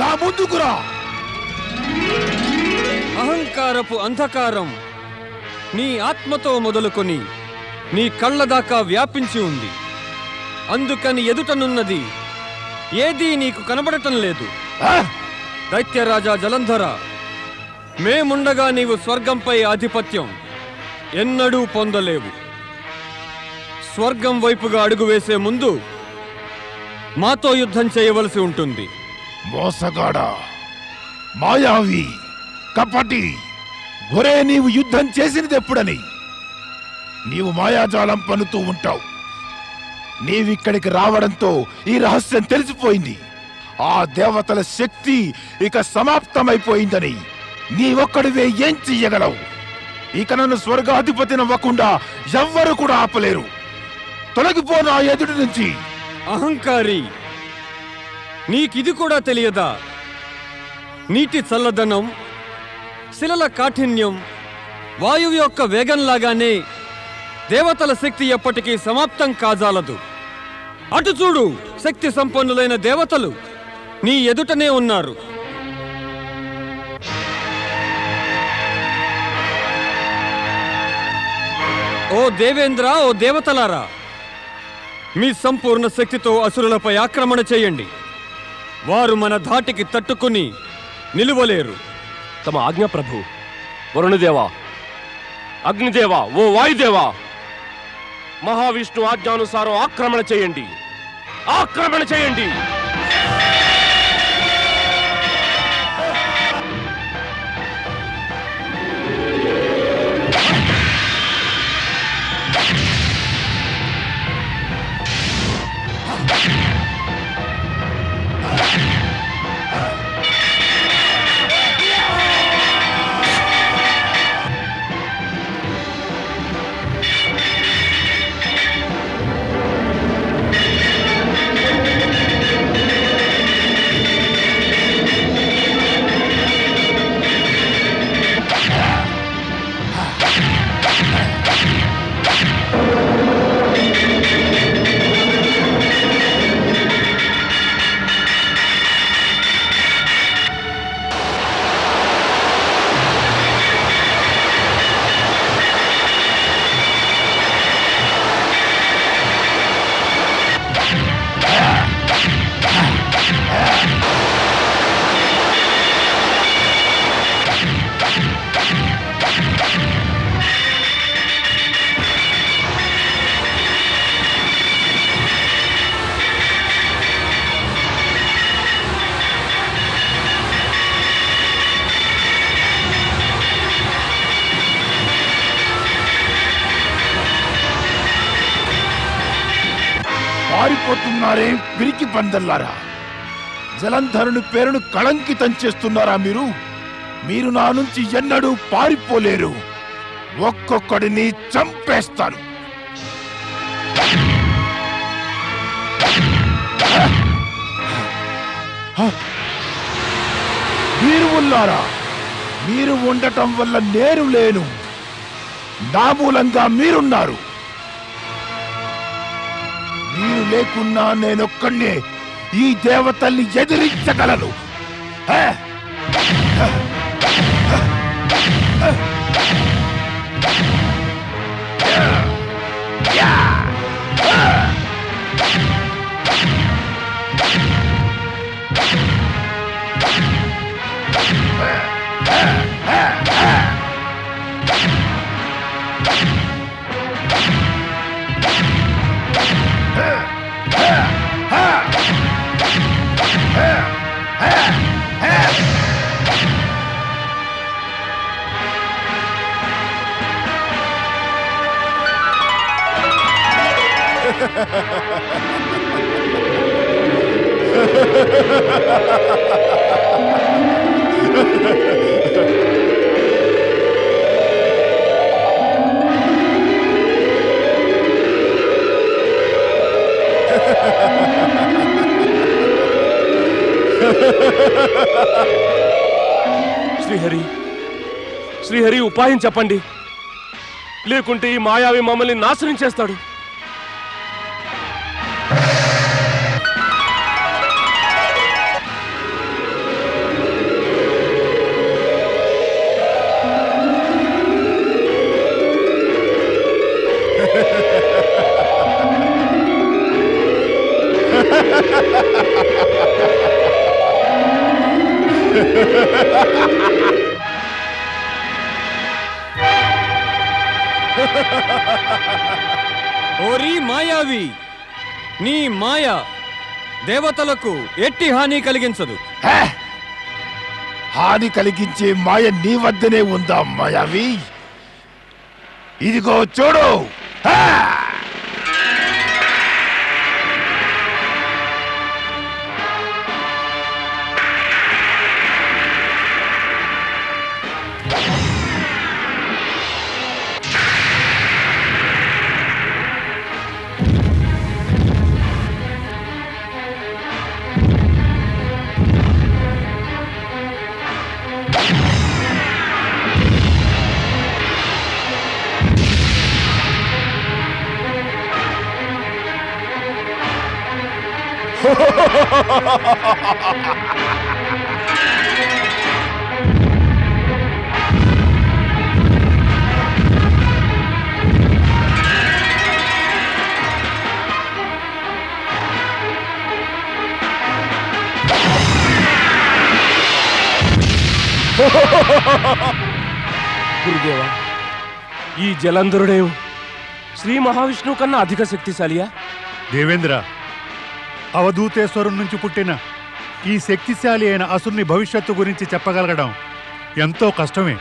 నా ముందుకురా. అహంకారపు అంధకారం నీ ఆత్మతో మొదలుకొని నీ కళ్ళ దాకా వ్యాపించి ఉంది. అందుకని ఎదుటనున్నది ఏదీ నీకు కనబడటం లేదు. దైత్యరాజా జలంధర, మేముండగా నీవు స్వర్గంపై ఆధిపత్యం ఎన్నడూ పొందలేవు. స్వర్గం వైపుగా అడుగు వేసే ముందు మాతో యుద్ధం చేయవలసి ఉంటుంది. మోసగాడా, మాయావి, కపటి, ఒరే నీవు యుద్ధం చేసినది ఎప్పుడని? నీవు మాయాజాలం పన్నుతూ ఉంటావు. నీవిక్కడికి రావడంతో ఈ రహస్యం తెలిసిపోయింది. ఆ దేవతల శక్తి ఇక సమాప్తమైపోయిందని నీవొక్కడివే ఏం చెయ్యగలవు? ఇక నన్ను స్వర్గాధిపతినవ్వకుండా ఎవ్వరు కూడా ఆపలేరు. తొలగిపో నా ఎదుటి నుంచి. అహంకారి, నీకిది కూడా తెలియదా? నీటి చల్లదనం, శిలల కాఠిన్యం, వాయువు యొక్క వేగంలాగానే దేవతల శక్తి ఎప్పటికీ సమాప్తం కాజాలదు. అటు చూడు, శక్తి సంపన్నులైన దేవతలు నీ ఎదుటనే ఉన్నారు. ఓ దేవేంద్ర, ఓ దేవతలారా, మీ సంపూర్ణ శక్తితో అసురులపై ఆక్రమణ చేయండి. వారు మన ధాటికి తట్టుకుని నిలువలేరు. తమ ఆజ్ఞ ప్రభు. వరుణదేవా, అగ్నిదేవా, ఓ వాయుదేవా, మహావిష్ణు ఆజ్ఞానుసారం ఆక్రమణ చేయండి, ఆక్రమణ చేయండి. పారిపోతున్నారే పిరికి పందల్లారా! జలంధరుని పేరును కళంకితం చేస్తున్నారా మీరు? మీరు నా నుంచి ఎన్నడూ పారిపోలేరు. ఒక్కొక్కడిని చంపేస్తాను. మీరు ఉన్నారా? మీరు ఉండటం వల్ల నేను లేను. నా మూలంగా మీరున్నారు. మీరు లేకున్నా నేనొక్కడే ఈ దేవతల్ని ఎదిరించగలను. శ్రీహరి, శ్రీహరి, ఉపాయం చెప్పండి. లేకుంటే ఈ మాయావి మమ్మల్ని నాశనం చేస్తాడు. ఓరి మాయావి, నీ మాయ దేవతలకు ఎట్టి హాని కలిగించదు. హాని కలిగించే మాయ నీ వద్దనే ఉందా మాయావి? ఇదిగో చూడు. గురుదేవా, ఈ జలంధరుడే శ్రీ మహావిష్ణువు కన్నా అధిక శక్తిశాలియా? దేవేంద్ర, అవధూతేశ్వరం నుంచి పుట్టిన ఈ శక్తిశాలి అయిన అసురుని భవిష్యత్తు గురించి చెప్పగలగడం ఎంతో కష్టమే.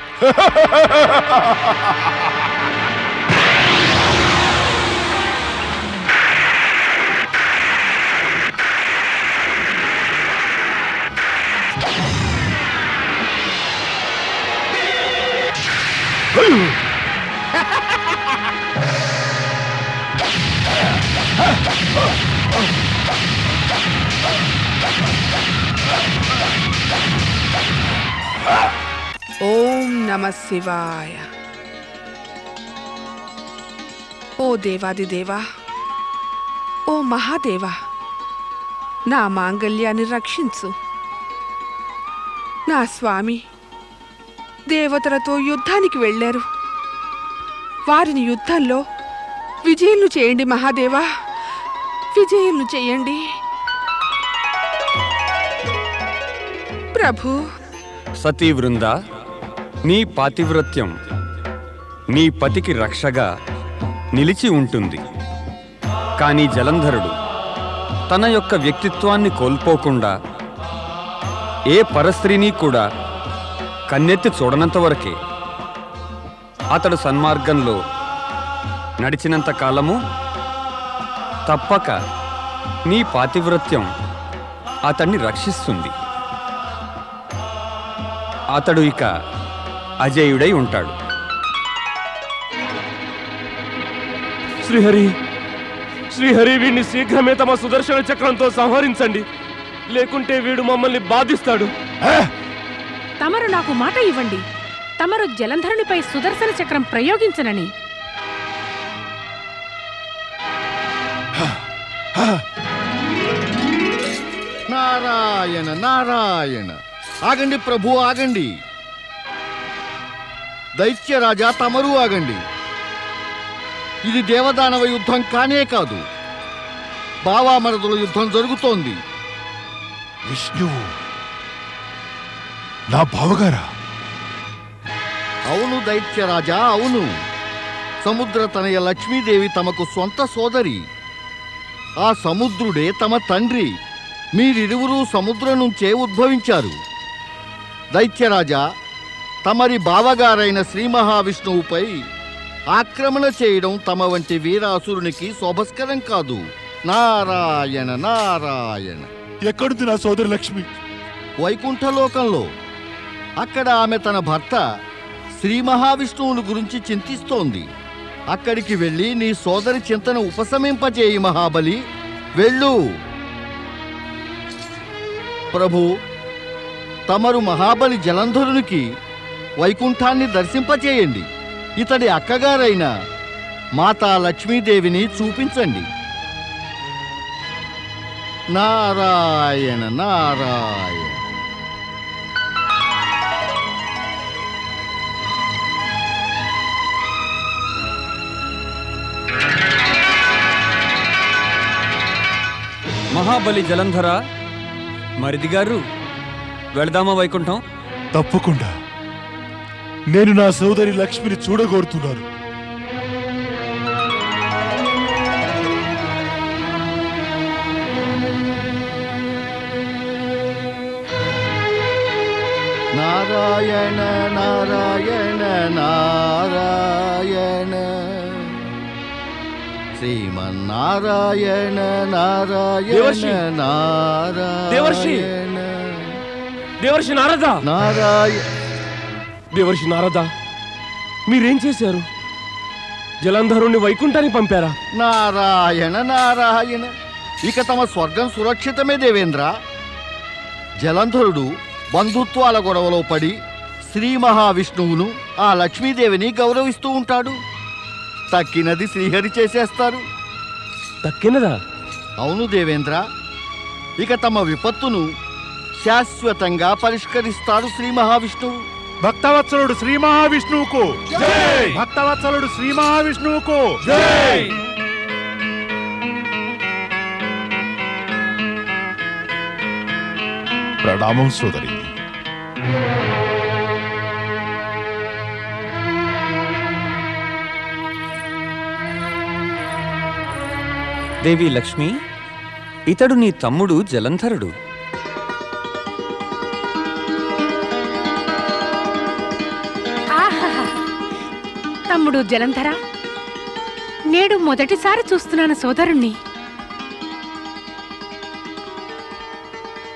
ఓం నమః శివాయ. ఓ దేవాదిదేవా, ఓ మహాదేవా, నా మాంగళ్యాన్ని రక్షించు. నా స్వామి దేవతలతో యుద్ధానికి వెళ్ళారు. వారిని యుద్ధంలో విజయులు చేయండి మహాదేవా, విజయులు చేయండి ప్రభు. సతీవృంద, నీ పాతివ్రత్యం నీ పతికి రక్షగా నిలిచి ఉంటుంది. కానీ జలంధరుడు తన యొక్క వ్యక్తిత్వాన్ని కోల్పోకుండా ఏ పరస్త్రీని కూడా కన్నెత్తి చూడనంత వరకే. అతడు సన్మార్గంలో నడిచినంత కాలము తప్పక నీ పాతివ్రత్యం అతన్ని రక్షిస్తుంది. అతడు ఇక అజేయుడై ఉంటాడు. శ్రీహరి, శ్రీహరి, వీడిని శీఘ్రమే తమ సుదర్శన చక్రంతో సంహరించండి, లేకుంటే వీడు మమ్మల్ని బాధిస్తాడు. తమరు నాకు మాట ఇవ్వండి, తమరు జలంధరునిపై సుదర్శన చక్రం ప్రయోగించనని. నారాయణ నారాయణ. ఆగండి ప్రభు, ఆగండి. దైత్యరాజా, తమరు ఆగండి. ఇది దేవదానవ యుద్ధం కానే కాదు, బావామరదుల యుద్ధం జరుగుతోంది. విష్ణువు నా బావగారా? అవును దైత్యరాజా, అవును. సముద్ర తనయ లక్ష్మీదేవి తమకు సొంత సోదరి. ఆ సముద్రుడే తమ తండ్రి. మీరిరువురూ సముద్రం నుంచే ఉద్భవించారు. దైత్యరాజా, తమరి బావగారైన శ్రీ మహావిష్ణువుపై ఆక్రమణ చేయడం తమ వంటి వీరాసురునికి శోభస్కరం కాదు. నారాయణ నారాయణ. ఎక్కడుంది నా సోదరి లక్ష్మి? వైకుంఠలోకంలో. అక్కడ ఆమె తన భర్త శ్రీ మహావిష్ణువుని గురించి చింతిస్తోంది. అక్కడికి వెళ్ళి నీ సోదరి చింతను ఉపశమింపజేయి మహాబలి, వెళ్ళు. ప్రభు, తమరు మహాబలి జలంధరునికి వైకుంఠాన్ని దర్శింపచేయండి. ఇతడి అక్కగారైన మాతా లక్ష్మీదేవిని చూపించండి. నారాయణ నారాయణ. మహాబలి జలంధర, మరిది గారు, వెళదామా వైకుంఠం? తప్పకుండా. నేను నా సోదరి లక్ష్మిని చూడగోరుతున్నాను. నారాయణ నారాయణ నారాయణ శ్రీమన్నారాయణ దేవర్షి! నారాయణ దేవర్షి! దేవర్షి నారద! దేవర్షి నారద, మీరేం చేశారు? జలంధరుణ్ణి వైకుంఠానికి పంపారా? నారాయణ నారాయణ, ఇక తమ స్వర్గం సురక్షితమే దేవేంద్ర. జలంధరుడు బంధుత్వాల గొడవలో పడి శ్రీ మహావిష్ణువును ఆ లక్ష్మీదేవిని గౌరవిస్తూ ఉంటాడు. తక్కినది శ్రీహరి చేసేస్తారు. తక్కినదా? అవును దేవేంద్ర, ఇక తమ విపత్తును శాశ్వతంగా పరిష్కరిస్తారు శ్రీ మహావిష్ణువు. భక్తవత్సలుడు శ్రీ మహావిష్ణువుకు భక్తవత్సలుడు శ్రీ మహావిష్ణువుకు ప్రణామం సోదరి. దేవి లక్ష్మి, ఇతడు నీ తమ్ముడు జలంధరుడు. ఆహాహా! తమ్ముడు జలంధర, నేడు మొదటిసారి చూస్తున్నాను సోదరుణ్ణి.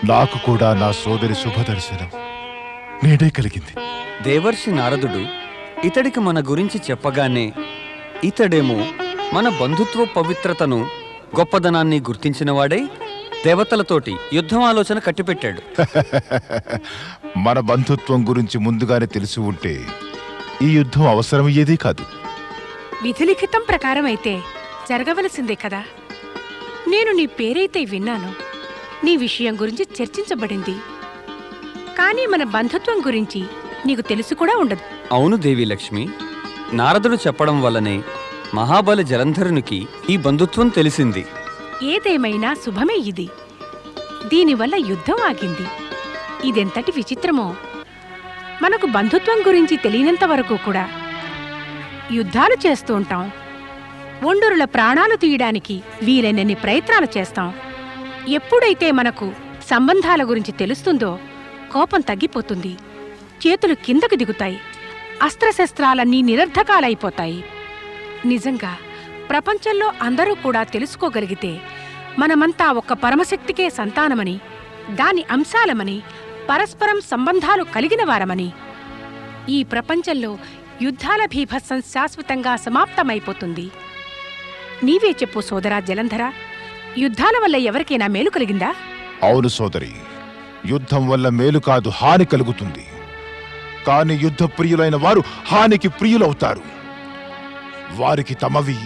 నాకు కూడా నా సోదరి శుభదర్శనం నేడే కలిగింది. దేవర్షి నారదుడు ఇతడికి మన గురించి చెప్పగానే ఇతడేమో మన బంధుత్వ పవిత్రతను, గొప్పదనాన్ని గుర్తించినవాడై దేవతలతోటి యుద్ధం ఆలోచన కట్టిపెట్టాడు. మన బంధుత్వం గురించి ముందుగానే తెలిసి ఉంటే ఈ యుద్ధం అవసరమయ్యేది కాదు. విధిలిఖితం ప్రకారం అయితే జరగవలసిందే కదా. నేను నీ పేరైతే విన్నాను, నీ విషయం గురించి చర్చించబడింది, కానీ మన బంధుత్వం గురించి నీకు తెలుసు కూడా ఉండదు. అవును దేవి లక్ష్మి, నారదుడు చెప్పడం వల్లనే మహాబలి జలంధరునికి ఈ బంధుత్వం తెలిసింది. ఏదేమైనా శుభమే ఇది. దీనివల్ల యుద్ధం ఆగింది. ఇదెంతటి విచిత్రమో! మనకు బంధుత్వం గురించి తెలియనంత వరకు కూడా యుద్ధాలు చేస్తూ ఉంటాం. ఒండరుల ప్రాణాలు తీయడానికి వీలైనన్ని ప్రయత్నాలు చేస్తాం. ఎప్పుడైతే మనకు సంబంధాల గురించి తెలుస్తుందో కోపం తగ్గిపోతుంది, చేతులు కిందకు దిగుతాయి, అస్త్రశస్త్రాలన్నీ నిరర్ధకాలైపోతాయి. నిజంగా ప్రపంచంలో అందరూ కూడా తెలుసుకోగలిగితే మనమంతా ఒక్క పరమశక్తికే సంతానమని, దాని అంశాలమని, పరస్పరం సంబంధాలు కలిగిన వారమని, ఈ ప్రపంచంలో యుద్ధాల భీభత్సం శాశ్వతంగా సమాప్తమైపోతుంది. నీవే చెప్పు సోదరా జలంధర, యుద్ధాల వల్ల ఎవరికైనా మేలు కలిగిందా? అవును సోదరి, యుద్ధం వల్ల మేలు కాదు, హాని కలుగుతుంది. కాని యుద్ధ ప్రియులైన వారు హానికి ప్రియులవుతారు. వారికి తమవి,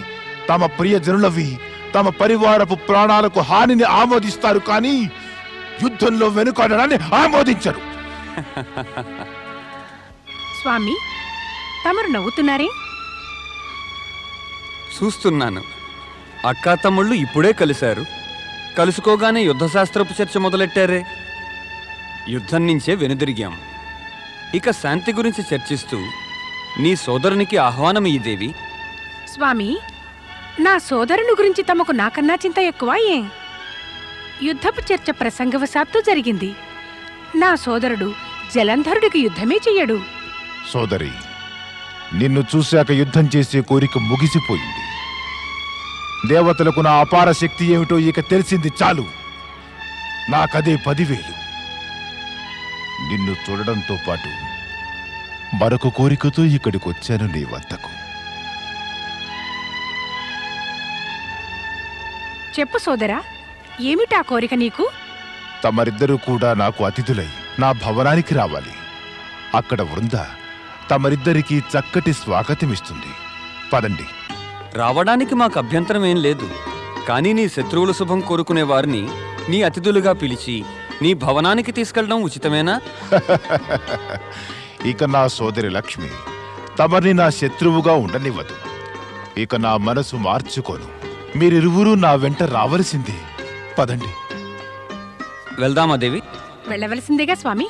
తమ ప్రియజనులవి, తమ పరివారపు ప్రాణాలకు హానిని ఆమోదిస్తారు, కానీ యుద్ధంలో వెనుకాడడాన్ని ఆమోదించరు. స్వామి, తమరు నవ్వుతున్నారే? చూస్తున్నాను. అక్కా తమ్ముళ్ళు ఇప్పుడే కలిశారు. కలుసుకోగానే యుద్ధశాస్త్రపు చర్చ మొదలెట్టారే. యుద్ధం నుంచే వెనుదిరిగాం. ఇక శాంతి గురించి చర్చిస్తూ నీ సోదరునికి ఆహ్వానమియ్యి దేవి. స్వామి, నా సోదరుని గురించి తమకు నాకన్నా చింత ఎక్కువ ఏం? యుద్ధపు చర్చ ప్రసంగవశాత్తు జరిగింది. నా సోదరుడు జలంధరుడికి యుద్ధమే చెయ్యడు. సోదరి, నిన్ను చూశాక యుద్ధం చేసే కోరిక ముగిసిపోయింది. దేవతలకు నా అపార శక్తి ఏమిటో ఇక తెలిసింది చాలు. నాకదే 10,000. నిన్ను చూడడంతో పాటు మరొక కోరికతో ఇక్కడికొచ్చాను నీ వద్దకు. చెప్పు సోదరా, ఏమిటా కోరిక నీకు? తమరిద్దరూ కూడా నాకు అతిథులై నా భవనానికి రావాలి. అక్కడ వృంద తమరిద్దరికీ చక్కటి స్వాగతమిస్తుంది. పదండి. రావడానికి మాకు అభ్యంతరం ఏం లేదు. కానీ నీ శత్రువుల శుభం కోరుకునే వారిని నీ అతిథులుగా పిలిచి నీ భవనానికి తీసుకెళ్ళడం ఉచితమేనా? ఇక నా సోదరి లక్ష్మి తమరిని నా శత్రువుగా ఉండనివ్వదు. ఇక నా మనసు మార్చుకోను. మీరిరువురూ నా వెంట రావలసిందే. పదండి. వెళ్దామా దేవి? వెళ్ళవలసిందేగా స్వామి.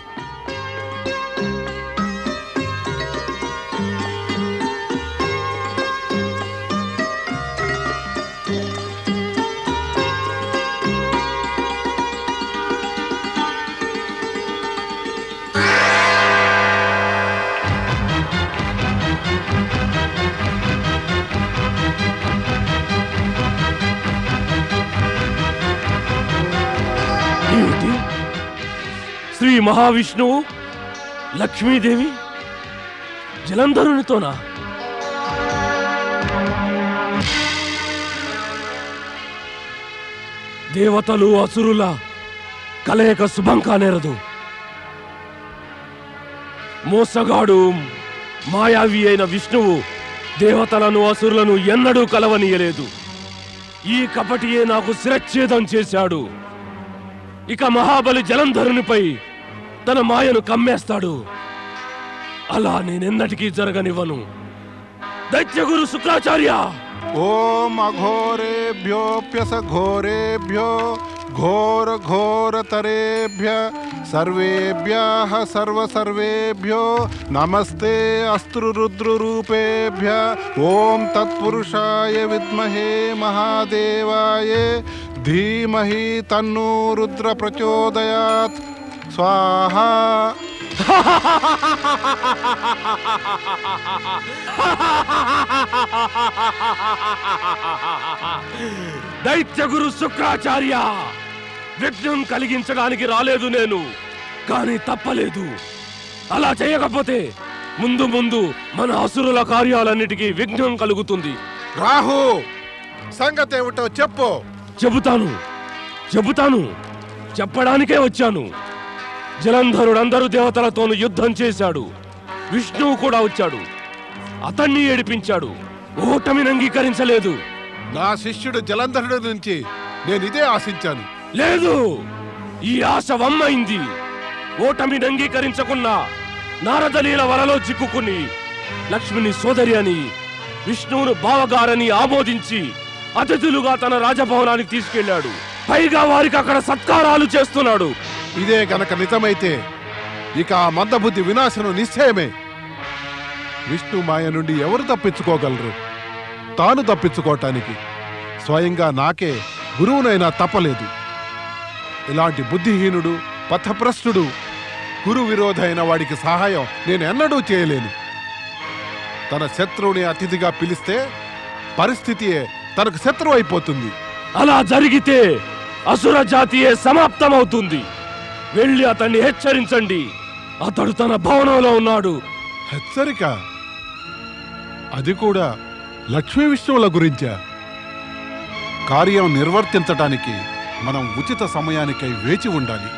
శ్రీ మహావిష్ణువు లక్ష్మీదేవి జలంధరునితోనా? దేవతలు అసురుల కలయిక శుభం కానేరదు. మోసగాడు మాయావి అయిన విష్ణువు దేవతలను అసురులను ఎన్నడూ కలవనీయలేదు. ఈ కపటియే నాకు శిరచ్ఛేదం చేశాడు. ఇక మహాబలి జలంధరునిపై తన మాయను కమ్మేస్తాడు. అలా నేనెన్నటికీ జరగనివ్వను. దైత్యగురు శుక్రాచార్య! ఓం అఘోరేభ్యోప్యసఘోరేభ్యో ఘోర ఘోరతరేభ్య సర్వేభ్యః సర్వేభ్యో నమస్తే అస్తు రుద్రరూపేభ్య. ఓం తత్పురుషాయ విద్మహే మహాదేవాయ ధీమహి తన్నో రుద్ర ప్రచోదయాత్. స్వాహా. దైత్యగురు శుక్రాచార్య, విఘ్నం కలిగించడానికి రాలేదు నేను, కానీ తప్పలేదు. అలా చేయకపోతే ముందు ముందు మన అసురుల కార్యాలన్నిటికీ విఘ్నం కలుగుతుంది. రాహు, సంగతి ఏమిటో చెప్పు. చెబుతాను, చెప్పడానికే వచ్చాను. జలంధరుడు అందరు దేవతలతోనూ యుద్ధం చేశాడు. విష్ణువు కూడా వచ్చాడు, అతన్ని ఏడిపించాడు. ఓటమిని అంగీకరించలేదు. నా శిష్యుడు జలంధరుడి నుంచి నేను ఇదే ఆశించాను. లేదు, ఈ ఆశ వమ్మైంది. ఓటమిని అంగీకరించకున్నా నారదలీల వలలో చిక్కుకుని లక్ష్మిని సోదరి అని, విష్ణువును బావగారని ఆమోదించి అతిథులుగా తన రాజభవనానికి తీసుకెళ్లాడు. పైగా వారికి అక్కడ సత్కారాలు చేస్తున్నాడు. ఇదే గనక నిజమైతే ఇక ఆ మందబుద్ధి వినాశనం నిశ్చయమే. విష్ణు మాయ నుండి ఎవరు తప్పించుకోగలరు? తాను తప్పించుకోవటానికి స్వయంగా నాకే గురువునైనా తప్పలేదు. ఇలాంటి బుద్ధిహీనుడు, పథభ్రష్టుడు, గురు విరోధైన వాడికి సహాయం నేను ఎన్నడూ చేయలేను. తన శత్రువుని అతిథిగా పిలిస్తే పరిస్థితియే తనకు శత్రువు అయిపోతుంది. అలా జరిగితే అసుర జాతియే సమాప్తమవుతుంది. వెళ్ళి అతన్ని హెచ్చరించండి. అతడు తన భవనంలో ఉన్నాడు. హెచ్చరిక? అది కూడా లక్ష్మీ విష్ణువుల గురించా? కార్యం నిర్వర్తించటానికి మనం ఉచిత సమయానికై వేచి ఉండాలి.